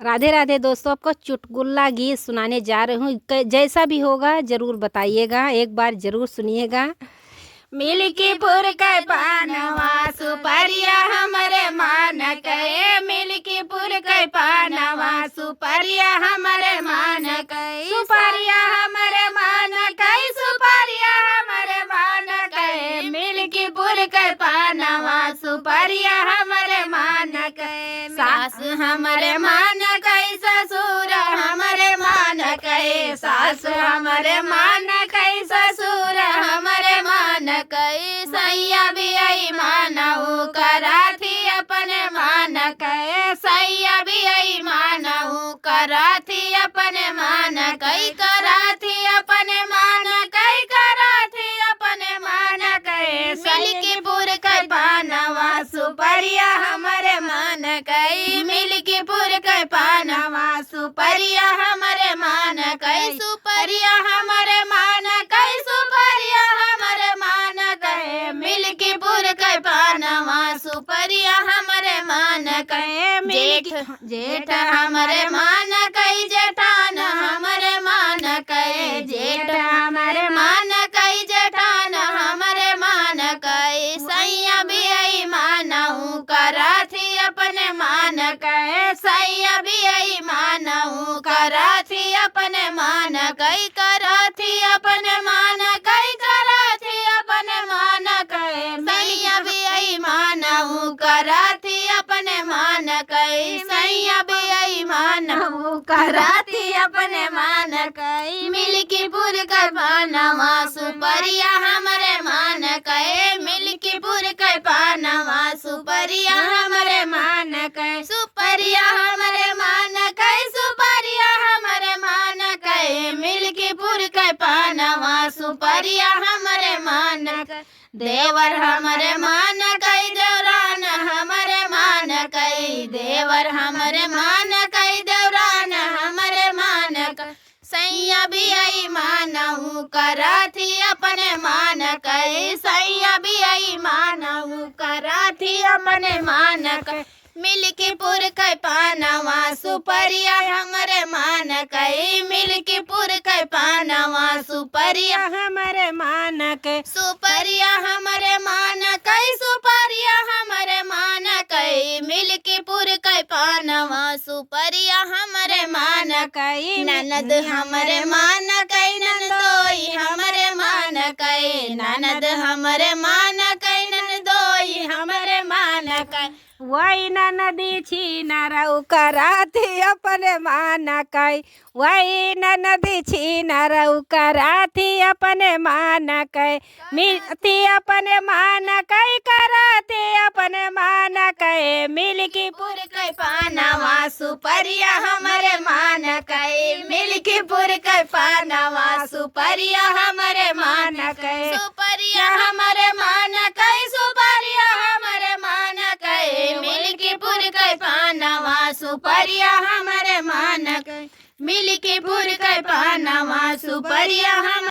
राधे राधे दोस्तों, आपको चुटकुला गीत सुनाने जा रही हूँ। जैसा भी होगा ज़रूर बताइएगा, एक बार ज़रूर सुनिएगा। मिल्कीपुर के पानवा सुपरिया हमरे मान कहे, मिल्कीपुर के पानवा सुपरिया हमरे मान कहे, सुपरिया हमरे मान कहे, सुपरिया हमरे मान कहे, मिल्कीपुर के पानवा सुपरिया हमरे मान कहे, सास हमरे मान कहे, ससुर हमरे मान कहे, सास हमरे मान कहे, ससुर हमरे मान कहे, सैया भी आई मानऊ कराथी अपने मान कहे, सैया भी आई मानऊ कराथी अपने मान कहे, कराथी अपने मान कहे, कराथी अपने मान कहे, मिल्कीपुर के पानवा सुपरिया हमरे मान कहे, मिल्कीपुर के पानवा सुपरिया हमरे मान कहे, सुपरिया हमरे मान कहे, सुपरिया हमरे मान कहे, मिल्कीपुर के पानवा सुपरिया हमरे मान कहे, जेठ हमरे मान कहे, जेठान हमरे मान कहे, जेठ हमरे मान कहे, जेठान हमरे मान कहे, सैया भी आई मानऊ कराथी अपने मान कहे, सैया भी आई मानऊ कराथी अपने मान कहे, कराथी अपने मान कहे, कराथी अपने मान कहे, सैया भी आई मानऊ कराथी अपने मान कहे, सैया भी आई मानऊ कराथी अपने मान कहे, मिल्कीपुर के पानवा सुपरिया हमरे मान कहे, मिल्कीपुर के पानवा सुपरिया हमरे मान कहे, सुपरिया हमरे मान कहे, सुपरिया हमरे मान कहे, मिल्कीपुर के पानवा सुपरिया हमरे मान कहे, देवर हमरे मान कहे, देवरान हमरे मान कहे, देवर हमरे मान कहे, देवरान हमरे मान कहे, सैया भी आई मानऊ कराथी अपने मान कहे, सैया भी आई मानऊ कराथी अपने मान कहे, मिल्कीपुर के पानवा सुपरिया हमरे मान कहे, मिल्कीपुर के पानवा सुपरिया हमरे मान कहे, सुपरिया हमरे मान कहे, सुपरिया हमरे मान कहे, मिल्कीपुर के पानवा सुपरिया हमरे मान कहे, ननद हमरे मान कहे, ननदोई हमरे मान कहे, ननद हमरे मान कहे, ननदोई हमरे मान कहे, वही नदी छीनरऊ कराथी अपने मान कहे, वही नदी छीनरऊ कराथी अपने मान कहे, मिलती अपने मान कहे, कराथी अपने मान कहे, मिल्कीपुर के पानवा सुपरिया हमरे मान कहे, मिल्कीपुर के पानवा सुपरिया हमरे मान कहे, सुपरिया हमरे मान कहे, सुपरिया हमरे मान कहे, मिल्कीपुर के पानवा सुपरिया हमरे मान कहे, मिल्कीपुर के पानवा सुपरिया हम